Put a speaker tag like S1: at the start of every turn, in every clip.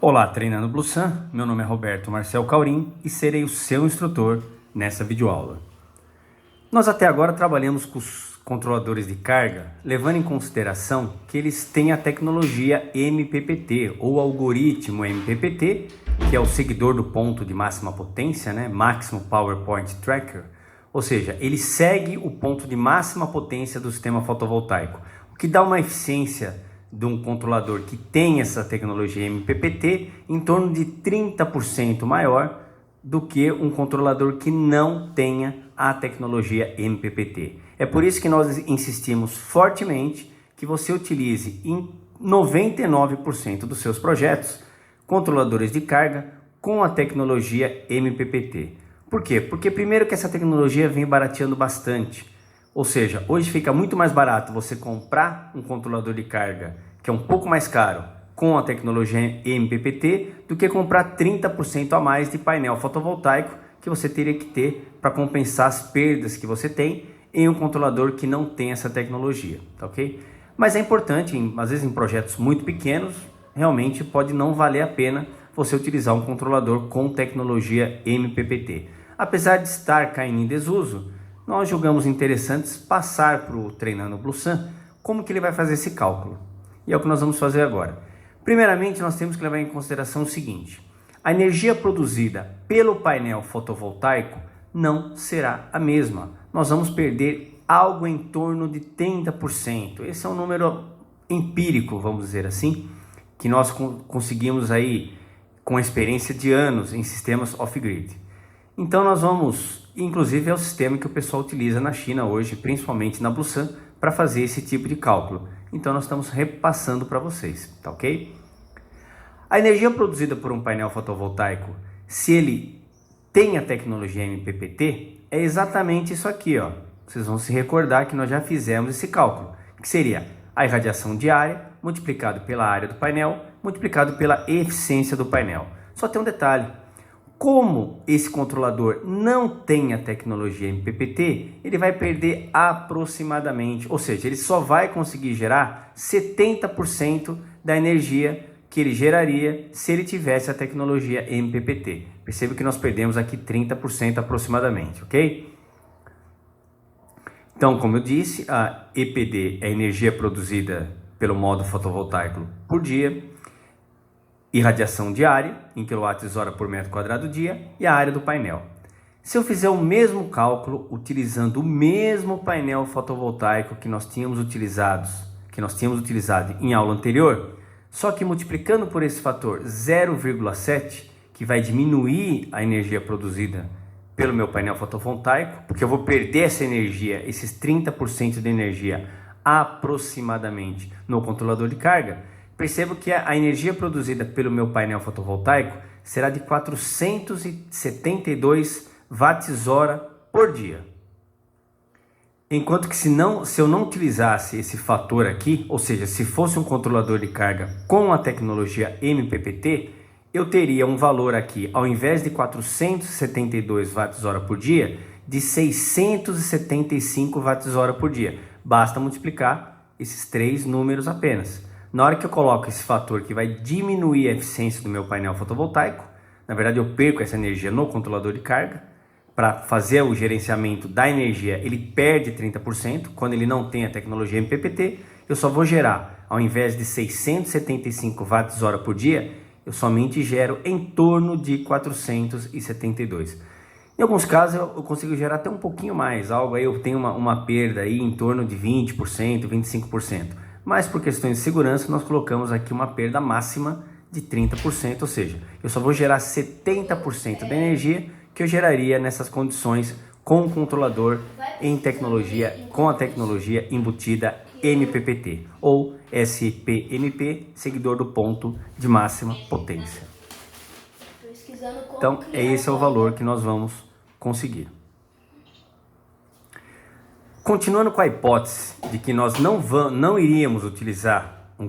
S1: Olá, treinando Blusan, meu nome é Roberto Marcel Caurim e serei o seu instrutor nessa videoaula. Nós até agora trabalhamos com os controladores de carga, levando em consideração que eles têm a tecnologia MPPT ou algoritmo MPPT, que é o seguidor do ponto de máxima potência, Maximum Power Point Tracker, ou seja, ele segue o ponto de máxima potência do sistema fotovoltaico, o que dá uma eficiência de um controlador que tem essa tecnologia MPPT em torno de 30% maior do que um controlador que não tenha a tecnologia MPPT. É por isso que nós insistimos fortemente que você utilize em 99% dos seus projetos controladores de carga com a tecnologia MPPT. Por quê? Porque primeiro que essa tecnologia vem barateando bastante. Ou seja, hoje fica muito mais barato você comprar um controlador de carga que é um pouco mais caro com a tecnologia MPPT do que comprar 30% a mais de painel fotovoltaico que você teria que ter para compensar as perdas que você tem em um controlador que não tem essa tecnologia, tá ok? Mas é importante, às vezes em projetos muito pequenos, realmente pode não valer a pena você utilizar um controlador com tecnologia MPPT. Apesar de estar caindo em desuso, nós julgamos interessantes passar para o Treinando Blusan como que ele vai fazer esse cálculo. E é o que nós vamos fazer agora. Primeiramente, nós temos que levar em consideração o seguinte: a energia produzida pelo painel fotovoltaico não será a mesma. Nós vamos perder algo em torno de 30%. Esse é um número empírico, vamos dizer assim, que nós conseguimos aí com a experiência de anos em sistemas off-grid. Então nós vamos, inclusive é o sistema que o pessoal utiliza na China hoje, principalmente na Blusan, para fazer esse tipo de cálculo. Então nós estamos repassando para vocês, tá ok? A energia produzida por um painel fotovoltaico, se ele tem a tecnologia MPPT, é exatamente isso aqui, ó. Vocês vão se recordar que nós já fizemos esse cálculo, que seria a irradiação diária multiplicado pela área do painel, multiplicado pela eficiência do painel. Só tem um detalhe: como esse controlador não tem a tecnologia MPPT, ele vai perder aproximadamente, ou seja, ele só vai conseguir gerar 70% da energia que ele geraria se ele tivesse a tecnologia MPPT. Perceba que nós perdemos aqui 30% aproximadamente, ok? Então, como eu disse, a EPD é a energia produzida pelo módulo fotovoltaico por dia, irradiação diária em kWh por metro quadrado dia e a área do painel. Se eu fizer o mesmo cálculo utilizando o mesmo painel fotovoltaico que nós tínhamos utilizado em aula anterior, só que multiplicando por esse fator 0,7, que vai diminuir a energia produzida pelo meu painel fotovoltaico, porque eu vou perder essa energia, esses 30% de energia aproximadamente no controlador de carga. Percebo que a energia produzida pelo meu painel fotovoltaico será de 472 Wh por dia. Enquanto que se eu não utilizasse esse fator aqui, ou seja, se fosse um controlador de carga com a tecnologia MPPT, eu teria um valor aqui, ao invés de 472 Wh por dia, de 675 Wh por dia. Basta multiplicar esses três números apenas. Na hora que eu coloco esse fator que vai diminuir a eficiência do meu painel fotovoltaico, na verdade eu perco essa energia no controlador de carga, para fazer o gerenciamento da energia ele perde 30%, quando ele não tem a tecnologia MPPT, eu só vou gerar, ao invés de 675 Wh por dia, eu somente gero em torno de 472. Em alguns casos eu consigo gerar até um pouquinho mais, algo aí eu tenho uma perda aí em torno de 20%, 25%. Mas por questões de segurança nós colocamos aqui uma perda máxima de 30%, ou seja, eu só vou gerar 70% da energia que eu geraria nessas condições com o controlador em tecnologia, com a tecnologia embutida MPPT ou SPMP, seguidor do ponto de máxima potência. Então, esse é o valor que nós vamos conseguir. Continuando com a hipótese de que nós não iríamos utilizar um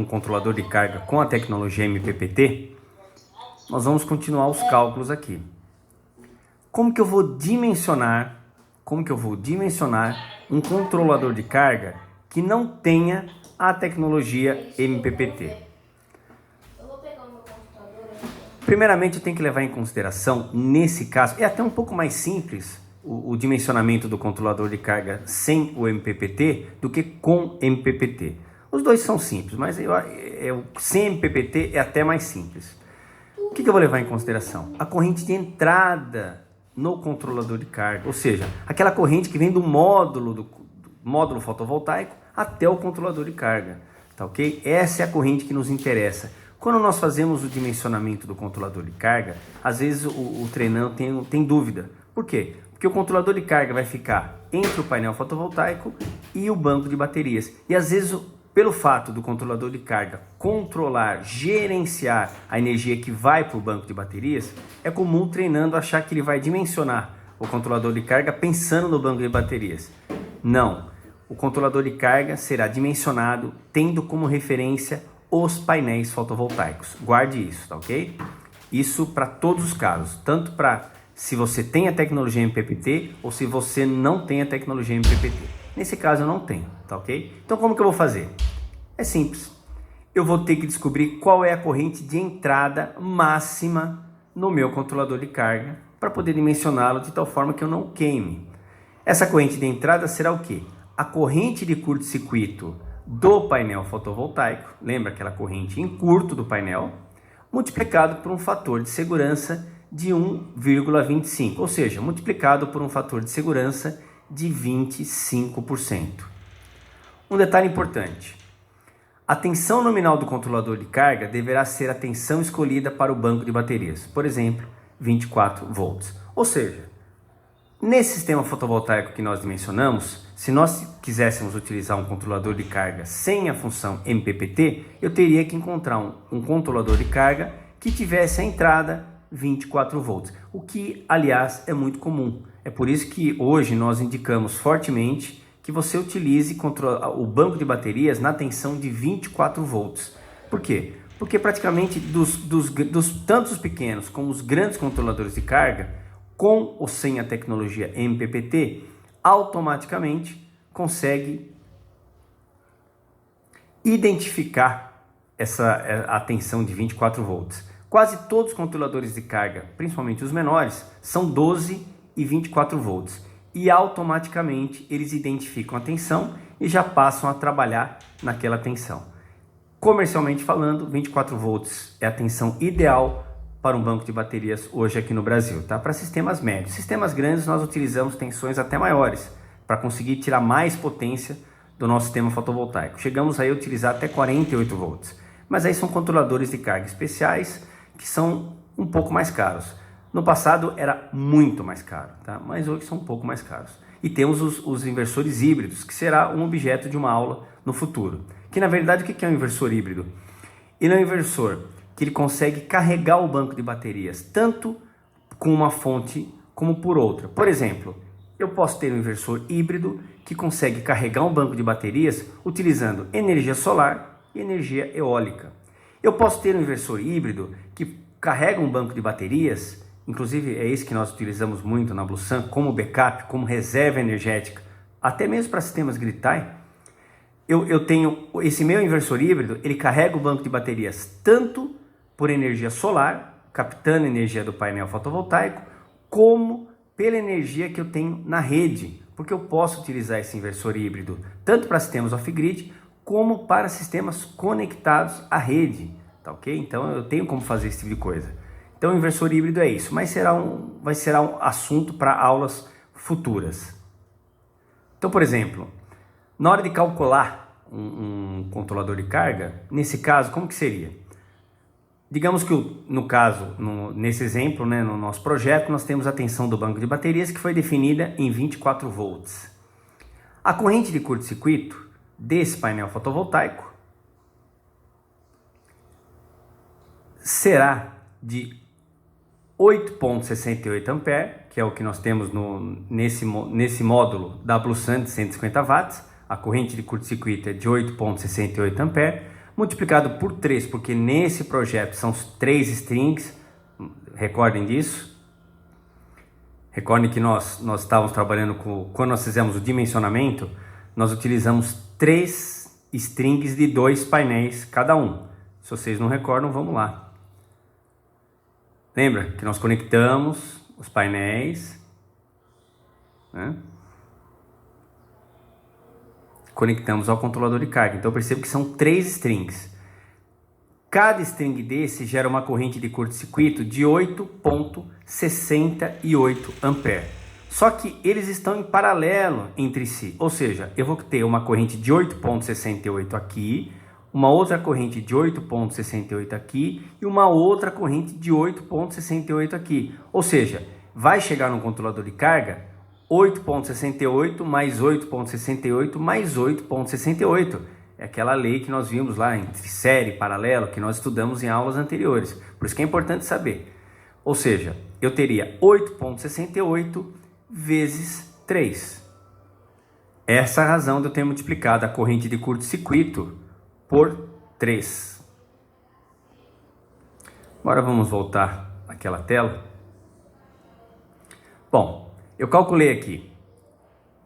S1: controlador de carga com a tecnologia MPPT, nós vamos continuar os cálculos aqui. Como que eu vou dimensionar um controlador de carga que não tenha a tecnologia MPPT? Primeiramente, eu tenho que levar em consideração, nesse caso, é até um pouco mais simples o dimensionamento do controlador de carga sem o MPPT do que com MPPT. Os dois são simples, mas sem MPPT é até mais simples. O que eu vou levar em consideração? A corrente de entrada no controlador de carga, ou seja, aquela corrente que vem do módulo fotovoltaico até o controlador de carga, tá ok? Essa é a corrente que nos interessa. Quando nós fazemos o dimensionamento do controlador de carga, às vezes o treinando tem dúvida. Por quê? Porque o controlador de carga vai ficar entre o painel fotovoltaico e o banco de baterias. E às vezes, pelo fato do controlador de carga controlar, gerenciar a energia que vai para o banco de baterias, é comum treinando achar que ele vai dimensionar o controlador de carga pensando no banco de baterias. Não, o controlador de carga será dimensionado tendo como referência os painéis fotovoltaicos. Guarde isso, tá ok? Isso para todos os casos, tanto para se você tem a tecnologia MPPT ou se você não tem a tecnologia MPPT. Nesse caso eu não tenho, tá ok? Então como que eu vou fazer? É simples. Eu vou ter que descobrir qual é a corrente de entrada máxima no meu controlador de carga para poder dimensioná-lo de tal forma que eu não queime. Essa corrente de entrada será o quê? A corrente de curto-circuito do painel fotovoltaico, lembra aquela corrente em curto do painel, multiplicado por um fator de segurança de 1,25, ou seja, multiplicado por um fator de segurança de 25%. Um detalhe importante, a tensão nominal do controlador de carga deverá ser a tensão escolhida para o banco de baterias, por exemplo, 24 volts. Ou seja, nesse sistema fotovoltaico que nós dimensionamos, se nós quiséssemos utilizar um controlador de carga sem a função MPPT, eu teria que encontrar um controlador de carga que tivesse a entrada 24 volts, o que, aliás, é muito comum. É por isso que hoje nós indicamos fortemente que você utilize o banco de baterias na tensão de 24 volts. Por quê? Porque praticamente tanto os pequenos como os grandes controladores de carga, com ou sem a tecnologia MPPT, automaticamente consegue identificar a tensão de 24 volts. Quase todos os controladores de carga, principalmente os menores, são 12 e 24 volts. E automaticamente eles identificam a tensão e já passam a trabalhar naquela tensão. Comercialmente falando, 24 volts é a tensão ideal para um banco de baterias hoje aqui no Brasil, tá? Para sistemas médios. Sistemas grandes nós utilizamos tensões até maiores para conseguir tirar mais potência do nosso sistema fotovoltaico. Chegamos aí a utilizar até 48 volts. Mas aí são controladores de carga especiais que são um pouco mais caros. No passado era muito mais caro, tá? Mas hoje são um pouco mais caros. E temos os inversores híbridos, que será um objeto de uma aula no futuro. Que na verdade o que é um inversor híbrido? Ele é um inversor que ele consegue carregar o banco de baterias tanto com uma fonte como por outra. Por exemplo, eu posso ter um inversor híbrido que consegue carregar um banco de baterias utilizando energia solar e energia eólica. Eu posso ter um inversor híbrido que carrega um banco de baterias, inclusive é esse que nós utilizamos muito na Blusan, como backup, como reserva energética, até mesmo para sistemas grid-tie. Eu tenho esse meu inversor híbrido, ele carrega o banco de baterias tanto por energia solar, captando energia do painel fotovoltaico, como pela energia que eu tenho na rede, porque eu posso utilizar esse inversor híbrido tanto para sistemas off-grid, como para sistemas conectados à rede, tá ok? Então eu tenho como fazer esse tipo de coisa. Então o inversor híbrido é isso, mas vai ser um assunto para aulas futuras. Então, por exemplo, na hora de calcular um controlador de carga, nesse caso, como que seria? Digamos que nesse exemplo, né, no nosso projeto, nós temos a tensão do banco de baterias que foi definida em 24 volts. A corrente de curto-circuito desse painel fotovoltaico será de 8,68 A, que é o que nós temos nesse módulo da Blusan de 150 watts. A corrente de curto-circuito é de 8,68 A, multiplicado por 3, porque nesse projeto são 3 strings, recordem disso. Recordem que nós estávamos trabalhando quando nós fizemos o dimensionamento, nós utilizamos 3 strings de 2 painéis cada um. Se vocês não recordam, vamos lá. Lembra que nós conectamos os painéis, né? Conectamos ao controlador de carga. Então eu percebo que são 3 strings. Cada string desse gera uma corrente de curto-circuito de 8,68 ampere. Só que eles estão em paralelo entre si, ou seja, eu vou ter uma corrente de 8,68 aqui, uma outra corrente de 8,68 aqui e uma outra corrente de 8,68 aqui. Ou seja, vai chegar no controlador de carga 8,68 mais 8,68 mais 8,68. É aquela lei que nós vimos lá entre série e paralelo, que nós estudamos em aulas anteriores. Por isso que é importante saber. Ou seja, eu teria 8,68 vezes 3. Essa é a razão de eu ter multiplicado a corrente de curto-circuito por 3. Agora vamos voltar àquela tela. Bom, eu calculei aqui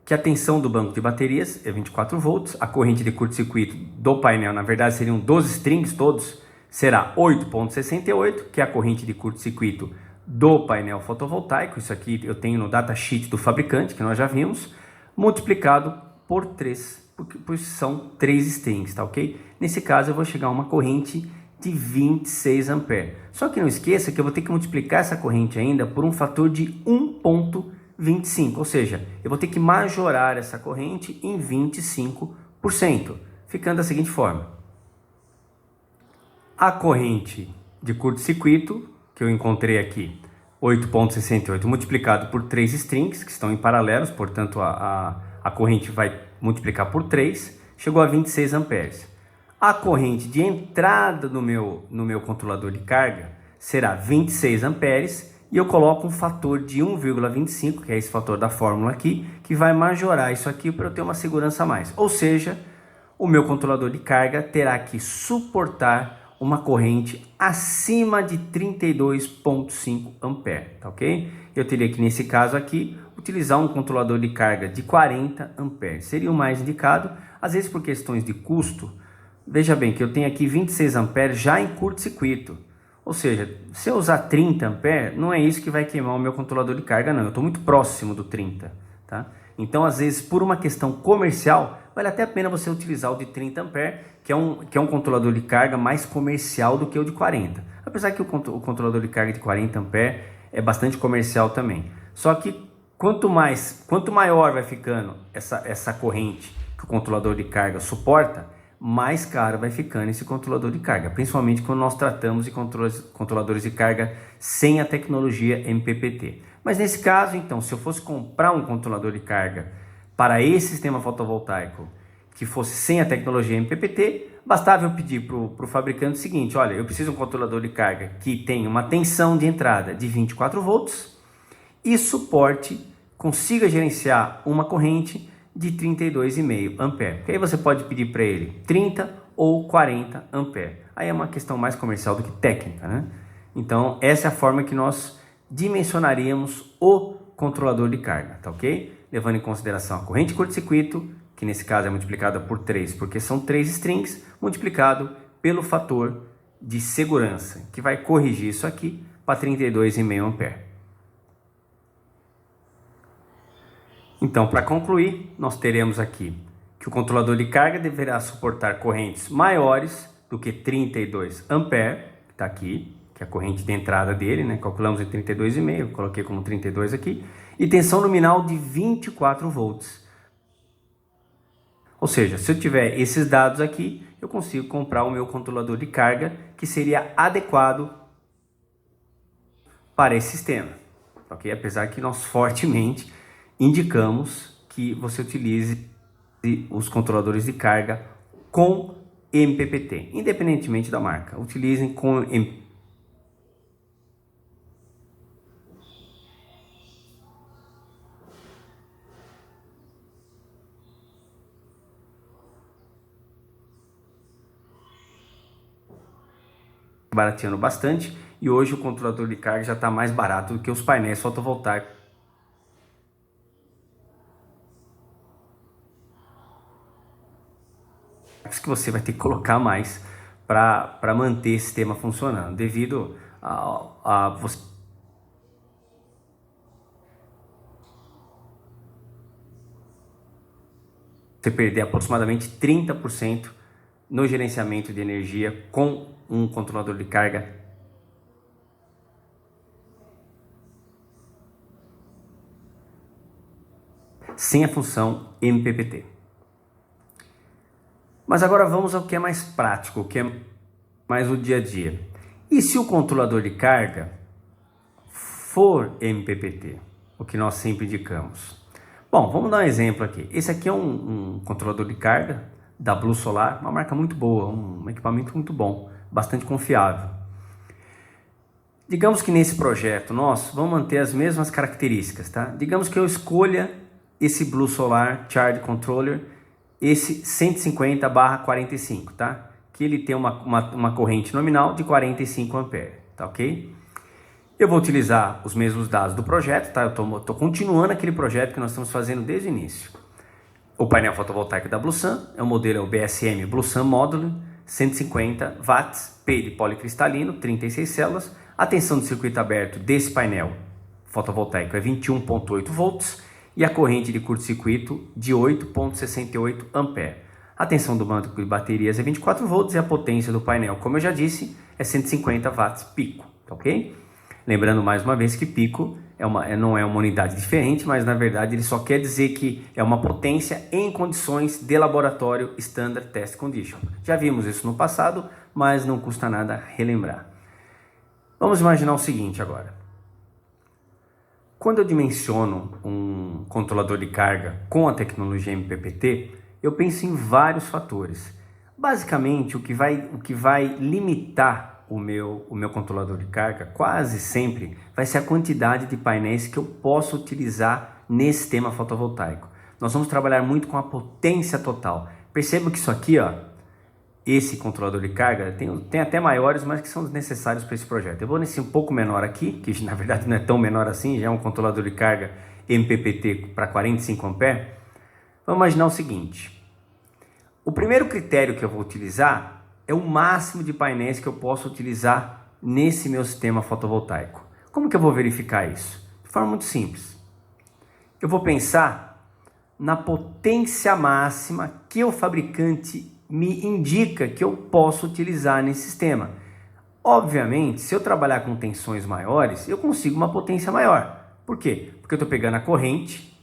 S1: que a tensão do banco de baterias é 24 volts, a corrente de curto-circuito do painel, na verdade seriam 12 strings todos, será 8,68, que é a corrente de curto-circuito do painel fotovoltaico, isso aqui eu tenho no datasheet do fabricante, que nós já vimos, multiplicado por 3, porque são 3 strings, tá ok? Nesse caso eu vou chegar a uma corrente de 26 ampere. Só que não esqueça que eu vou ter que multiplicar essa corrente ainda por um fator de 1,25, ou seja, eu vou ter que majorar essa corrente em 25%, ficando da seguinte forma. A corrente de curto-circuito, que eu encontrei aqui, 8,68 multiplicado por 3 strings, que estão em paralelos, portanto a corrente vai multiplicar por 3, chegou a 26 amperes. A corrente de entrada no meu controlador de carga será 26 amperes, e eu coloco um fator de 1,25, que é esse fator da fórmula aqui, que vai majorar isso aqui para eu ter uma segurança a mais. Ou seja, o meu controlador de carga terá que suportar uma corrente acima de 32,5 ampere, tá ok? Eu teria que, nesse caso aqui, utilizar um controlador de carga de 40 amperes. Seria o mais indicado, às vezes por questões de custo. Veja bem que eu tenho aqui 26 amperes já em curto-circuito. Ou seja, se eu usar 30 amperes, não é isso que vai queimar o meu controlador de carga, não. Eu estou muito próximo do 30, tá? Então, às vezes, por uma questão comercial, vale até a pena você utilizar o de 30 amperes, que é um controlador de carga mais comercial do que o de 40. Apesar que o controlador de carga de 40 amperes é bastante comercial também. Só que quanto maior vai ficando essa corrente que o controlador de carga suporta, mais caro vai ficando esse controlador de carga, principalmente quando nós tratamos de controladores de carga sem a tecnologia MPPT. Mas nesse caso, então, se eu fosse comprar um controlador de carga para esse sistema fotovoltaico que fosse sem a tecnologia MPPT, bastava eu pedir para o fabricante o seguinte: olha, eu preciso de um controlador de carga que tenha uma tensão de entrada de 24 volts e consiga gerenciar uma corrente de 32,5 ampere. Que aí você pode pedir para ele 30 ou 40 ampere. Aí é uma questão mais comercial do que técnica, né? Então, essa é a forma que nós dimensionaríamos o controlador de carga, tá ok? Levando em consideração a corrente de curto-circuito, que nesse caso é multiplicada por 3, porque são 3 strings, multiplicado pelo fator de segurança, que vai corrigir isso aqui para 32,5 ampere. Então, para concluir, nós teremos aqui que o controlador de carga deverá suportar correntes maiores do que 32 ampere, que está aqui, que é a corrente de entrada dele, né? Calculamos em 32,5, coloquei como 32 aqui, e tensão nominal de 24 volts. Ou seja, se eu tiver esses dados aqui, eu consigo comprar o meu controlador de carga que seria adequado para esse sistema, ok? Apesar que nós fortemente indicamos que você utilize os controladores de carga com MPPT, independentemente da marca. Utilizem com MPPT. Barateando bastante, e hoje o controlador de carga já está mais barato do que os painéis fotovoltaicos. Que você vai ter que colocar mais para manter esse sistema funcionando, devido você perder aproximadamente 30% no gerenciamento de energia com um controlador de carga sem a função MPPT. Mas agora vamos ao que é mais prático, o que é mais o dia a dia. E se o controlador de carga for MPPT, o que nós sempre indicamos? Bom, vamos dar um exemplo aqui. Esse aqui é um controlador de carga da Blue Solar, uma marca muito boa, um equipamento muito bom, bastante confiável. Digamos que nesse projeto nosso, vamos manter as mesmas características, tá? Digamos que eu escolha esse Blue Solar Charge Controller, esse 150/45, tá? Que ele tem uma corrente nominal de 45 amperes, tá ok? Eu vou utilizar os mesmos dados do projeto, tá? Eu tô continuando aquele projeto que nós estamos fazendo desde o início. O painel fotovoltaico da Blusun é o modelo, é o BSM Blusun Modular, 150 watts, P de policristalino, 36 células. A tensão do circuito aberto desse painel fotovoltaico é 21,8 volts e a corrente de curto-circuito de 8,68 ampere. A tensão do banco de baterias é 24 volts e a potência do painel, como eu já disse, é 150 watts pico, ok? Lembrando mais uma vez que pico não é uma unidade diferente, mas na verdade ele só quer dizer que é uma potência em condições de laboratório Standard Test Condition. Já vimos isso no passado, mas não custa nada relembrar. Vamos imaginar o seguinte agora. Quando eu dimensiono um controlador de carga com a tecnologia MPPT, eu penso em vários fatores. Basicamente, o que vai limitar o meu controlador de carga, quase sempre, vai ser a quantidade de painéis que eu posso utilizar nesse sistema fotovoltaico. Nós vamos trabalhar muito com a potência total. Perceba que isso aqui, ó, esse controlador de carga, tem até maiores, mas que são necessários para esse projeto. Eu vou nesse um pouco menor aqui, que na verdade não é tão menor assim, já é um controlador de carga MPPT para 45 amperes. Vamos imaginar o seguinte. O primeiro critério que eu vou utilizar é o máximo de painéis que eu posso utilizar nesse meu sistema fotovoltaico. Como que eu vou verificar isso? De forma muito simples. Eu vou pensar na potência máxima que o fabricante me indica que eu posso utilizar nesse sistema. Obviamente, se eu trabalhar com tensões maiores, eu consigo uma potência maior. Por quê? Porque eu estou pegando a corrente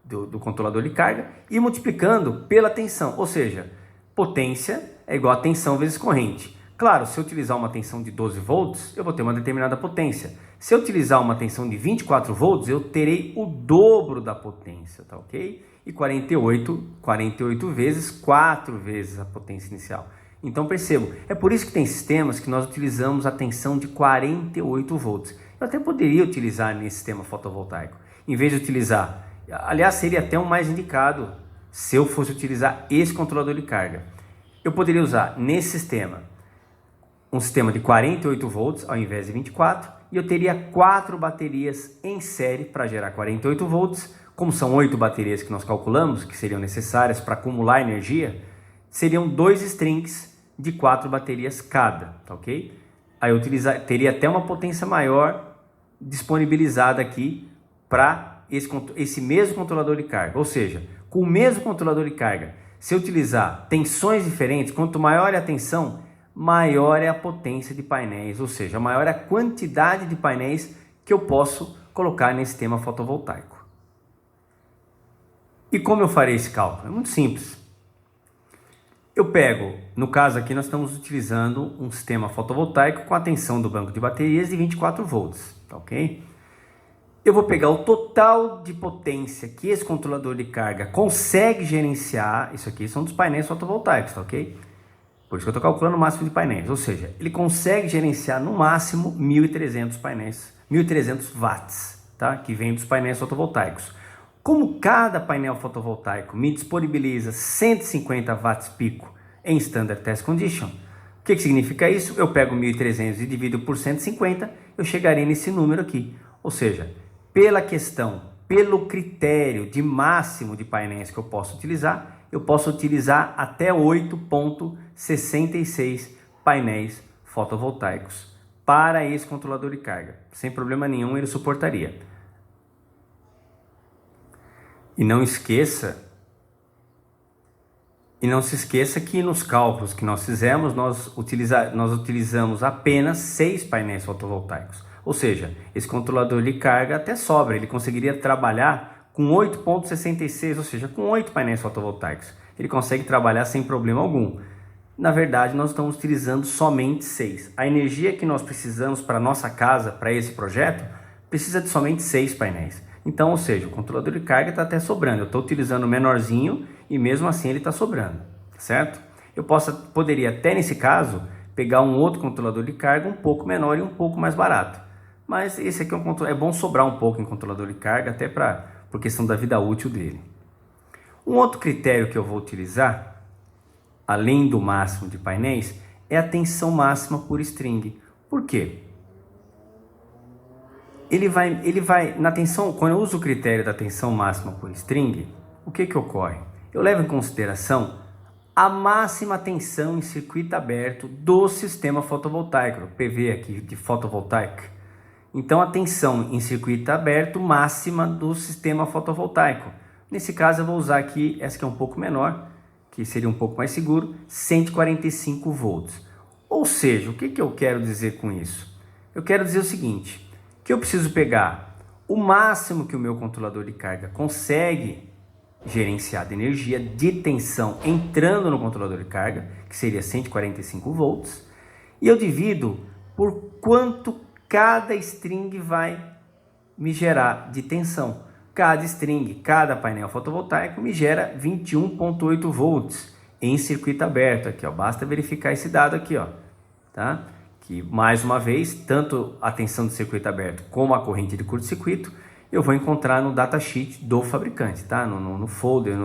S1: do controlador de carga e multiplicando pela tensão, ou seja, potência é igual a tensão vezes corrente. Claro, se eu utilizar uma tensão de 12 volts, eu vou ter uma determinada potência. Se eu utilizar uma tensão de 24 volts, eu terei o dobro da potência, tá ok? E 48 vezes 4 vezes a potência inicial. Então percebo, é por isso que tem sistemas que nós utilizamos a tensão de 48 volts. Eu até poderia utilizar nesse sistema fotovoltaico, em vez de utilizar, aliás seria até o mais indicado se eu fosse utilizar esse controlador de carga. Eu poderia usar nesse sistema um sistema de 48 volts ao invés de 24 e eu teria 4 baterias em série para gerar 48 volts. Como são 8 baterias que nós calculamos que seriam necessárias para acumular energia, seriam 2 strings de 4 baterias cada, tá ok? Aí eu teria até uma potência maior disponibilizada aqui para esse mesmo controlador de carga, ou seja, com o mesmo controlador de carga, se eu utilizar tensões diferentes, quanto maior é a tensão, maior é a potência de painéis, ou seja, maior é a quantidade de painéis que eu posso colocar nesse sistema fotovoltaico. E como eu farei esse cálculo? É muito simples. Eu pego, no caso aqui nós estamos utilizando um sistema fotovoltaico com a tensão do banco de baterias de 24 volts, tá ok? Eu vou pegar o total de potência que esse controlador de carga consegue gerenciar, isso aqui são dos painéis fotovoltaicos, tá ok? Por isso que eu estou calculando o máximo de painéis, ou seja, ele consegue gerenciar no máximo 1.300 painéis, 1.300 watts, tá? Que vem dos painéis fotovoltaicos. Como cada painel fotovoltaico me disponibiliza 150 watts pico em Standard Test Condition, o que significa isso? Eu pego 1.300 e divido por 150, eu chegarei nesse número aqui, ou seja, pelo critério de máximo de painéis que eu posso utilizar até 8,66 painéis fotovoltaicos para esse controlador de carga. Sem problema nenhum, ele suportaria. E não se esqueça que nos cálculos que nós fizemos, nós utilizamos apenas 6 painéis fotovoltaicos. Ou seja, esse controlador de carga até sobra, ele conseguiria trabalhar com 8,66, ou seja, com 8 painéis fotovoltaicos. Ele consegue trabalhar sem problema algum. Na verdade, nós estamos utilizando somente 6. A energia que nós precisamos para a nossa casa, para esse projeto, precisa de somente 6 painéis. Então, ou seja, o controlador de carga está até sobrando. Eu estou utilizando o menorzinho e mesmo assim ele está sobrando, certo? Eu poderia até nesse caso pegar um outro controlador de carga um pouco menor e um pouco mais barato. Mas esse aqui é bom sobrar um pouco em controlador de carga, até por questão da vida útil dele. Um outro critério que eu vou utilizar, além do máximo de painéis, é a tensão máxima por string. Por quê? Ele vai na tensão, quando eu uso o critério da tensão máxima por string, o que ocorre? Eu levo em consideração a máxima tensão em circuito aberto do sistema fotovoltaico, PV aqui de fotovoltaica. Então a tensão em circuito aberto máxima do sistema fotovoltaico. Nesse caso eu vou usar aqui essa que é um pouco menor, que seria um pouco mais seguro, 145 volts. Ou seja, o que eu quero dizer com isso? Eu quero dizer o seguinte, que eu preciso pegar o máximo que o meu controlador de carga consegue gerenciar de energia de tensão entrando no controlador de carga, que seria 145 volts, e eu divido por quanto cada string vai me gerar de tensão. Cada string, cada painel fotovoltaico me gera 21,8 volts em circuito aberto. Aqui, ó, basta verificar esse dado aqui, ó, tá? Que mais uma vez, tanto a tensão de circuito aberto como a corrente de curto-circuito, eu vou encontrar no datasheet do fabricante, tá? No folder,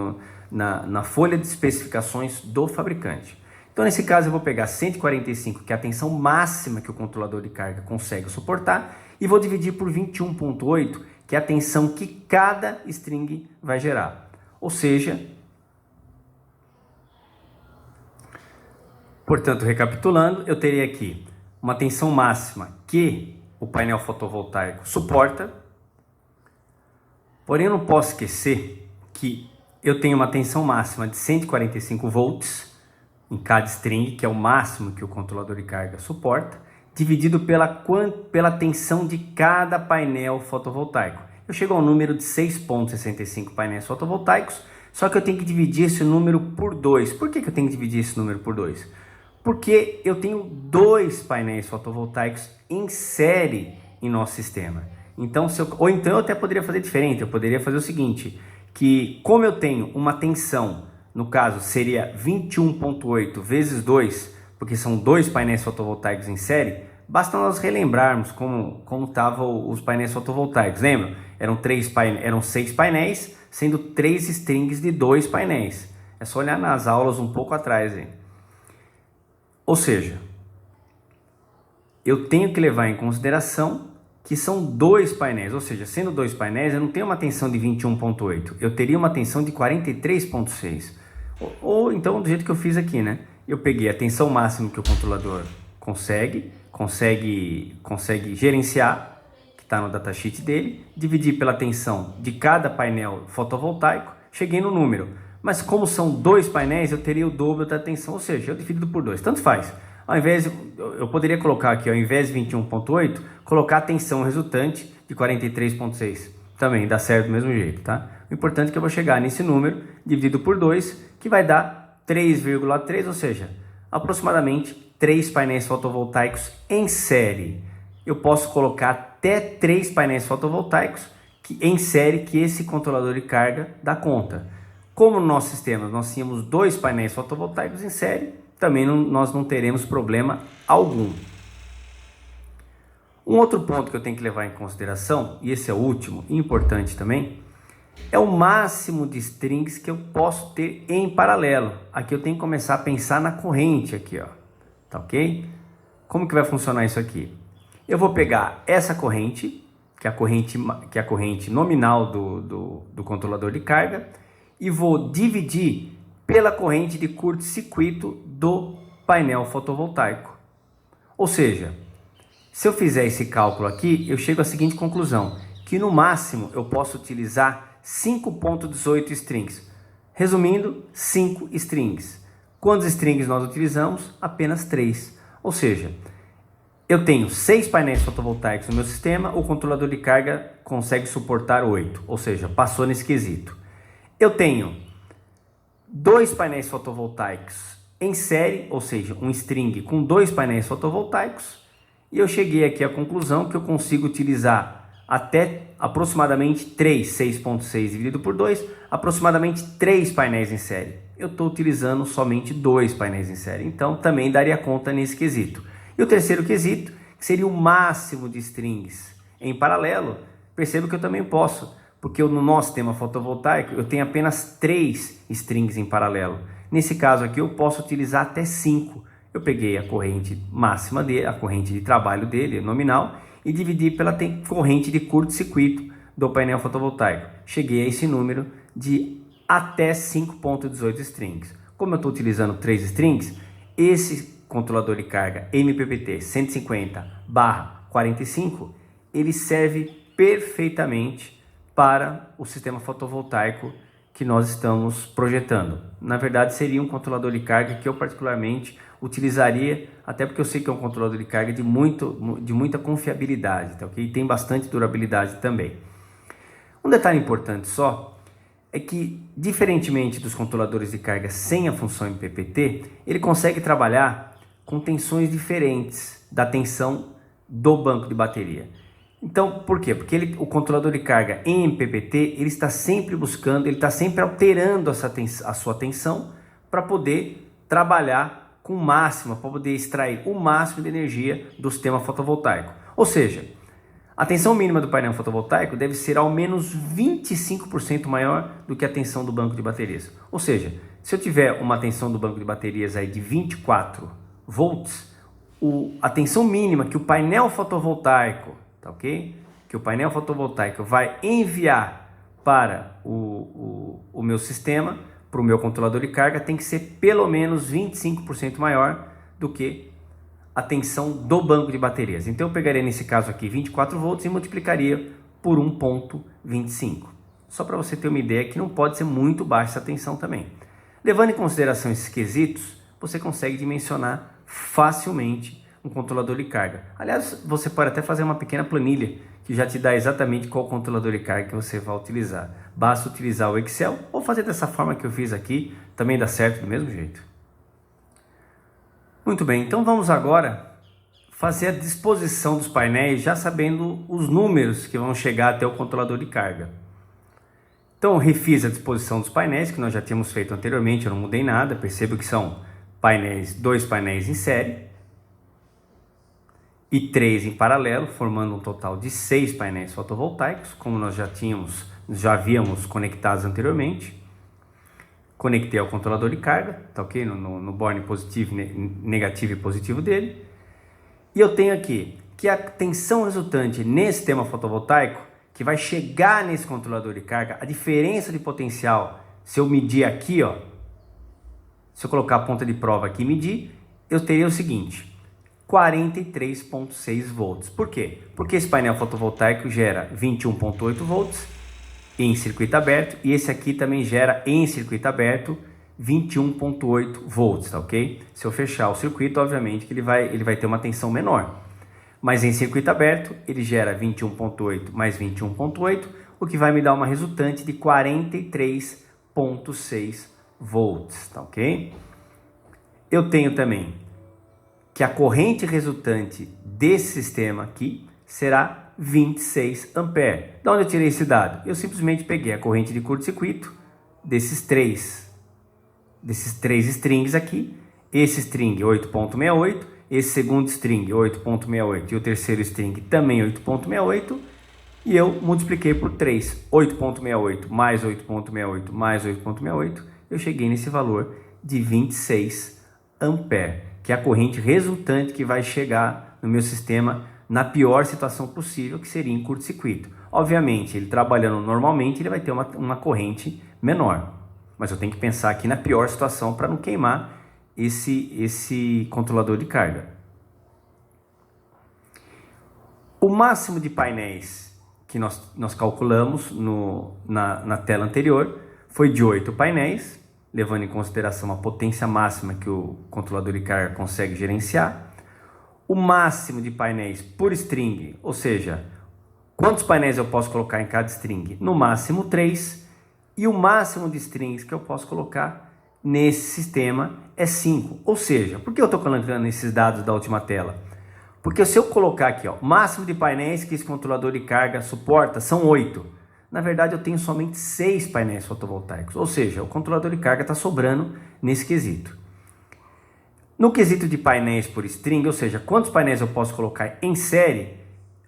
S1: na folha de especificações do fabricante. Então, nesse caso, eu vou pegar 145, que é a tensão máxima que o controlador de carga consegue suportar, e vou dividir por 21,8, que é a tensão que cada string vai gerar. Ou seja, portanto, recapitulando, eu teria aqui uma tensão máxima que o painel fotovoltaico suporta, porém eu não posso esquecer que eu tenho uma tensão máxima de 145 volts em cada string, que é o máximo que o controlador de carga suporta, dividido pela tensão de cada painel fotovoltaico. Eu chego ao número de 6,65 painéis fotovoltaicos, só que eu tenho que dividir esse número por 2. Por que eu tenho que dividir esse número por 2? Porque eu tenho 2 painéis fotovoltaicos em série em nosso sistema. Então, ou então eu até poderia fazer diferente, eu poderia fazer o seguinte, que como eu tenho uma tensão, no caso seria 21,8 vezes 2, porque são 2 painéis fotovoltaicos em série, basta nós relembrarmos como estavam os painéis fotovoltaicos, lembram? Eram 6 painéis, sendo 3 strings de 2 painéis. É só olhar nas aulas um pouco atrás, hein? Ou seja, eu tenho que levar em consideração que são 2 painéis, ou seja, sendo 2 painéis, eu não tenho uma tensão de 21,8, eu teria uma tensão de 43,6. Ou então, do jeito que eu fiz aqui, né? Eu peguei a tensão máxima que o controlador consegue gerenciar, que está no datasheet dele, dividi pela tensão de cada painel fotovoltaico, cheguei no número. Mas como são 2 painéis, eu teria o dobro da tensão, ou seja, eu divido por 2, tanto faz. Eu poderia colocar aqui, ao invés de 21,8, colocar a tensão resultante de 43,6. Também dá certo do mesmo jeito, tá? O importante é que eu vou chegar nesse número, dividido por 2, que vai dar 3,3, ou seja, aproximadamente 3 painéis fotovoltaicos em série. Eu posso colocar até 3 painéis fotovoltaicos em série que esse controlador de carga dá conta. Como no nosso sistema nós tínhamos 2 painéis fotovoltaicos em série, também nós não teremos problema algum. Um outro ponto que eu tenho que levar em consideração, e esse é o último, e importante também, é o máximo de strings que eu posso ter em paralelo. Aqui eu tenho que começar a pensar na corrente aqui, ó. Tá ok? Como que vai funcionar isso aqui? Eu vou pegar essa corrente, que é a corrente nominal do controlador de carga, e vou dividir pela corrente de curto-circuito do painel fotovoltaico. Ou seja, Se eu fizer esse cálculo aqui, eu chego à seguinte conclusão, que no máximo eu posso utilizar 5.18 strings. Resumindo, 5 strings. Quantos strings nós utilizamos? Apenas 3. Ou seja, eu tenho 6 painéis fotovoltaicos no meu sistema, o controlador de carga consegue suportar 8, ou seja, passou nesse quesito. Eu tenho 2 painéis fotovoltaicos em série, ou seja, um string com 2 painéis fotovoltaicos, e eu cheguei aqui à conclusão que eu consigo utilizar até aproximadamente 3, 6.6 dividido por 2, aproximadamente 3 painéis em série. Eu estou utilizando somente 2 painéis em série, então também daria conta nesse quesito. E o terceiro quesito, que seria o máximo de strings em paralelo, perceba que eu também posso, porque no nosso sistema fotovoltaico eu tenho apenas 3 strings em paralelo. Nesse caso aqui eu posso utilizar até 5. Eu peguei a corrente máxima dele, a corrente de trabalho dele, nominal, e dividi pela corrente de curto-circuito do painel fotovoltaico. Cheguei a esse número de até 5.18 strings. Como eu estou utilizando 3 strings, esse controlador de carga MPPT 150/45, ele serve perfeitamente para o sistema fotovoltaico que nós estamos projetando. Na verdade, seria um controlador de carga que eu particularmente utilizaria, até porque eu sei que é um controlador de carga de muita confiabilidade, tá, ok? E tem bastante durabilidade também. Um detalhe importante só é que, diferentemente dos controladores de carga sem a função MPPT, ele consegue trabalhar com tensões diferentes da tensão do banco de bateria. Então, por quê? Porque o controlador de carga em MPPT, ele está sempre buscando, ele está sempre alterando a sua tensão para poder trabalhar com o máximo, para poder extrair o máximo de energia do sistema fotovoltaico. Ou seja, a tensão mínima do painel fotovoltaico deve ser ao menos 25% maior do que a tensão do banco de baterias. Ou seja, se eu tiver uma tensão do banco de baterias aí de 24 volts, a tensão mínima que o painel fotovoltaico, tá ok? Que o painel fotovoltaico vai enviar para o meu sistema, para o meu controlador de carga, tem que ser pelo menos 25% maior do que a tensão do banco de baterias. Então eu pegaria nesse caso aqui 24 volts e multiplicaria por 1.25. Só para você ter uma ideia que não pode ser muito baixa essa tensão também. Levando em consideração esses quesitos, você consegue dimensionar facilmente um controlador de carga. Aliás, você pode até fazer uma pequena planilha que já te dá exatamente qual controlador de carga que você vai utilizar. Basta utilizar o Excel ou fazer dessa forma que eu fiz aqui, também dá certo do mesmo jeito. Muito bem, então vamos agora fazer a disposição dos painéis já sabendo os números que vão chegar até o controlador de carga. Então eu refiz a disposição dos painéis que nós já tínhamos feito anteriormente, eu não mudei nada, percebo que são dois painéis em série e 3 em paralelo, formando um total de 6 painéis fotovoltaicos, como nós já havíamos conectados anteriormente. Conectei ao controlador de carga, tá ok? No borne positivo, negativo e positivo dele. E eu tenho aqui que a tensão resultante nesse sistema fotovoltaico, que vai chegar nesse controlador de carga, a diferença de potencial, se eu medir aqui, ó, se eu colocar a ponta de prova aqui e medir, eu teria o seguinte, 43.6 volts. Por quê? Porque esse painel fotovoltaico gera 21.8 volts em circuito aberto e esse aqui também gera em circuito aberto 21.8 volts, tá ok? Se eu fechar o circuito, obviamente que ele vai ter uma tensão menor. Mas em circuito aberto, ele gera 21.8 mais 21.8, o que vai me dar uma resultante de 43.6 volts, tá ok? Eu tenho também que a corrente resultante desse sistema aqui será 26 amperes. De onde eu tirei esse dado? Eu simplesmente peguei a corrente de curto-circuito desses três strings aqui, esse string 8.68, esse segundo string 8.68 e o terceiro string também 8.68, e eu multipliquei por 3, 8.68 mais 8.68 mais 8.68, eu cheguei nesse valor de 26 amperes, que é a corrente resultante que vai chegar no meu sistema na pior situação possível, que seria em curto-circuito. Obviamente, ele trabalhando normalmente, ele vai ter uma corrente menor. Mas eu tenho que pensar aqui na pior situação para não queimar esse controlador de carga. O máximo de painéis que nós calculamos na tela anterior foi de 8 painéis, levando em consideração a potência máxima que o controlador de carga consegue gerenciar. O máximo de painéis por string, ou seja, quantos painéis eu posso colocar em cada string? No máximo 3. E o máximo de strings que eu posso colocar nesse sistema é 5. Ou seja, por que eu estou colocando esses dados da última tela? Porque se eu colocar aqui, ó, máximo de painéis que esse controlador de carga suporta são 8. Na verdade, eu tenho somente 6 painéis fotovoltaicos. Ou seja, o controlador de carga está sobrando nesse quesito. No quesito de painéis por string, ou seja, quantos painéis eu posso colocar em série,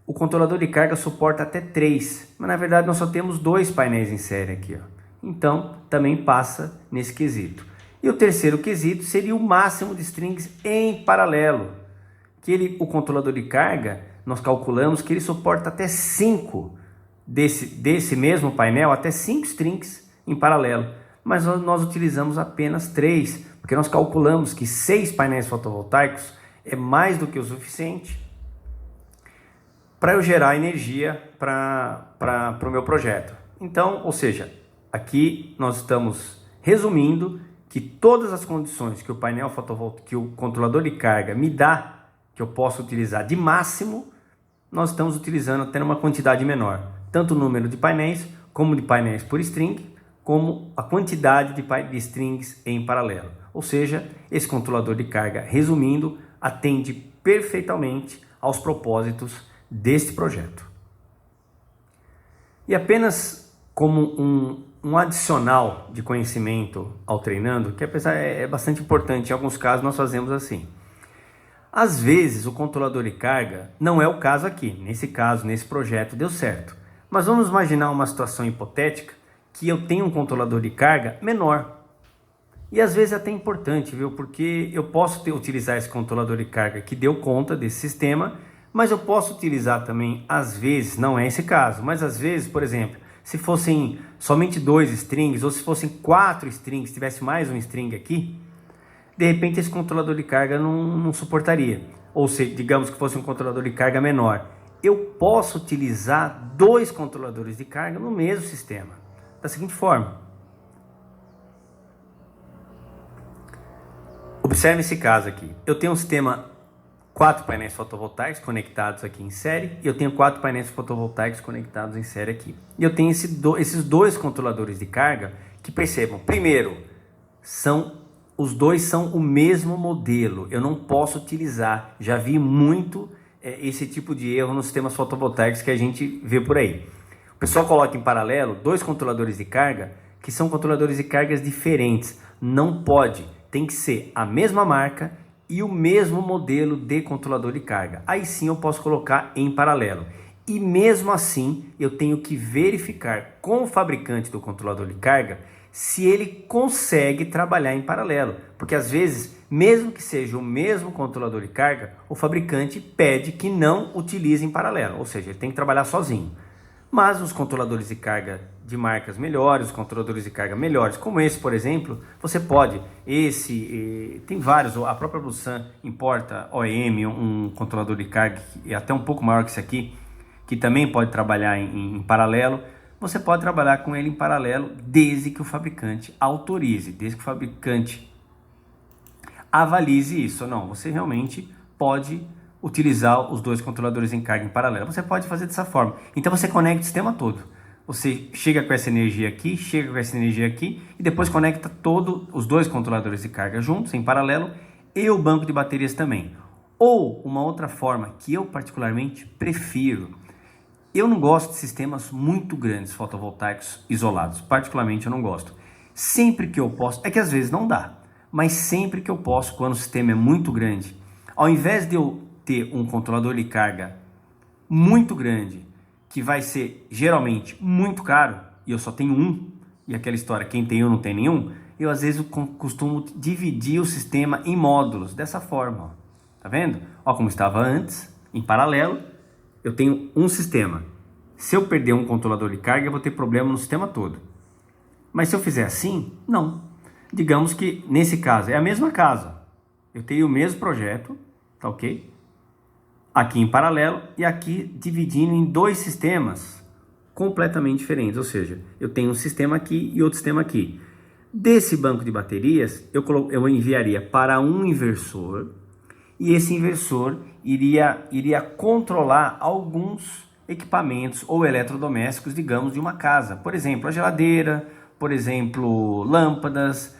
S1: o controlador de carga suporta até 3. Mas na verdade, nós só temos 2 painéis em série aqui, ó. Então, também passa nesse quesito. E o terceiro quesito seria o máximo de strings em paralelo. O controlador de carga, nós calculamos que ele suporta até 5 desse mesmo painel, até 5 strings em paralelo. Mas nós utilizamos apenas 3, porque nós calculamos que 6 painéis fotovoltaicos é mais do que o suficiente para eu gerar energia para o meu projeto. Então, ou seja, aqui nós estamos resumindo que todas as condições que o painel fotovoltaico, que o controlador de carga me dá, que eu posso utilizar de máximo, nós estamos utilizando até uma quantidade menor. Tanto o número de painéis, como de painéis por string, como a quantidade de strings em paralelo. Ou seja, esse controlador de carga, resumindo, atende perfeitamente aos propósitos deste projeto. E apenas como um adicional de conhecimento ao treinando, que apesar é bastante importante, em alguns casos nós fazemos assim. Às vezes o controlador de carga, não é o caso aqui, nesse caso, nesse projeto deu certo. Mas vamos imaginar uma situação hipotética que eu tenho um controlador de carga menor. E às vezes é até importante, viu? Porque eu posso utilizar esse controlador de carga que deu conta desse sistema, mas eu posso utilizar também, às vezes, não é esse caso, mas às vezes, por exemplo, se fossem somente 2 strings, ou se fossem 4 strings, tivesse mais um string aqui, de repente esse controlador de carga não suportaria. Ou seja, digamos que fosse um controlador de carga menor. Eu posso utilizar 2 controladores de carga no mesmo sistema, da seguinte forma. Observe esse caso aqui. Eu tenho um sistema 4 painéis fotovoltaicos conectados aqui em série, e eu tenho 4 painéis fotovoltaicos conectados em série aqui. E eu tenho esses 2 controladores de carga que, percebam, primeiro, os 2 são o mesmo modelo. Eu não posso utilizar, já vi muito esse tipo de erro nos sistemas fotovoltaicos que a gente vê por aí. O pessoal coloca em paralelo 2 controladores de carga que são controladores de cargas diferentes. Não pode, tem que ser a mesma marca e o mesmo modelo de controlador de carga. Aí sim eu posso colocar em paralelo. E mesmo assim eu tenho que verificar com o fabricante do controlador de carga se ele consegue trabalhar em paralelo. Porque às vezes, mesmo que seja o mesmo controlador de carga, o fabricante pede que não utilize em paralelo. Ou seja, ele tem que trabalhar sozinho. Mas os controladores de carga de marcas melhores, os controladores de carga melhores, como esse, por exemplo, você pode, tem vários, a própria Blusan importa OEM, um controlador de carga que é até um pouco maior que esse aqui, que também pode trabalhar em paralelo. Você pode trabalhar com ele em paralelo desde que o fabricante autorize, desde que o fabricante avalize isso. Não, você realmente pode utilizar os 2 controladores em carga em paralelo. Você pode fazer dessa forma. Então você conecta o sistema todo. Você chega com essa energia aqui, chega com essa energia aqui e depois conecta os 2 controladores de carga juntos, em paralelo, e o banco de baterias também. Ou uma outra forma que eu particularmente prefiro. Eu não gosto de sistemas muito grandes fotovoltaicos isolados. Particularmente eu não gosto. Sempre que eu posso, é que às vezes não dá, mas sempre que eu posso, quando o sistema é muito grande, ao invés de eu ter um controlador de carga muito grande, que vai ser geralmente muito caro, e eu só tenho um, e aquela história, quem tem um não tem nenhum, eu às vezes costumo dividir o sistema em módulos, dessa forma, ó. Tá vendo? Ó, como estava antes, em paralelo, eu tenho um sistema. Se eu perder um controlador de carga, eu vou ter problema no sistema todo. Mas se eu fizer assim, não. Digamos que nesse caso, é a mesma casa. Eu tenho o mesmo projeto, tá ok? aqui em paralelo e aqui dividindo em dois sistemas completamente diferentes, ou seja, eu tenho um sistema aqui e outro sistema aqui. Desse banco de baterias, eu enviaria para um inversor e esse inversor iria controlar alguns equipamentos ou eletrodomésticos, digamos, de uma casa. Por exemplo, a geladeira, por exemplo, lâmpadas,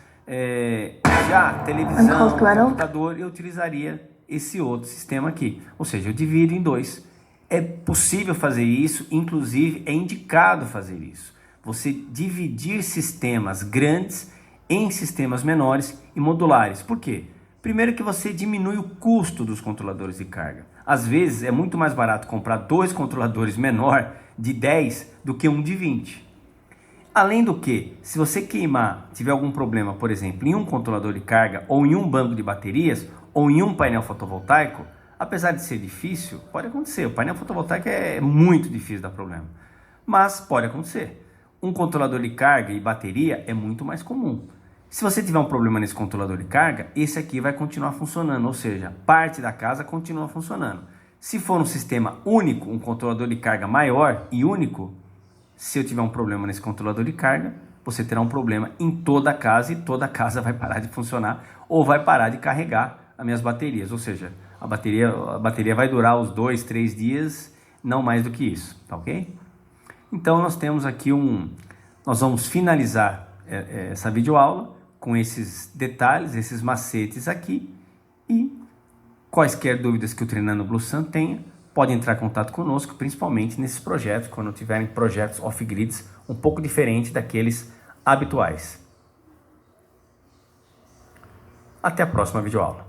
S1: televisão, computador, eu utilizaria esse outro sistema aqui. Ou seja, eu divido em dois. É possível fazer isso, inclusive é indicado fazer isso. Você dividir sistemas grandes em sistemas menores e modulares. Por quê? Primeiro que você diminui o custo dos controladores de carga. Às vezes é muito mais barato comprar 2 controladores menor de 10 do que um de 20. Além do que, se você tiver algum problema, por exemplo, em um controlador de carga, ou em um banco de baterias, ou em um painel fotovoltaico, apesar de ser difícil, pode acontecer. O painel fotovoltaico é muito difícil dar problema, mas pode acontecer. Um controlador de carga e bateria é muito mais comum. Se você tiver um problema nesse controlador de carga, esse aqui vai continuar funcionando, ou seja, parte da casa continua funcionando. Se for um sistema único, um controlador de carga maior e único, se eu tiver um problema nesse controlador de carga, você terá um problema em toda a casa e toda a casa vai parar de funcionar ou vai parar de carregar as minhas baterias. Ou seja, a bateria vai durar os 2, 3 dias, não mais do que isso, tá ok? Então nós temos aqui nós vamos finalizar essa videoaula com esses detalhes, esses macetes aqui, e quaisquer dúvidas que o Treinando Bluesun tenha, pode entrar em contato conosco, principalmente nesses projetos, quando tiverem projetos off-grids um pouco diferentes daqueles habituais. Até a próxima videoaula.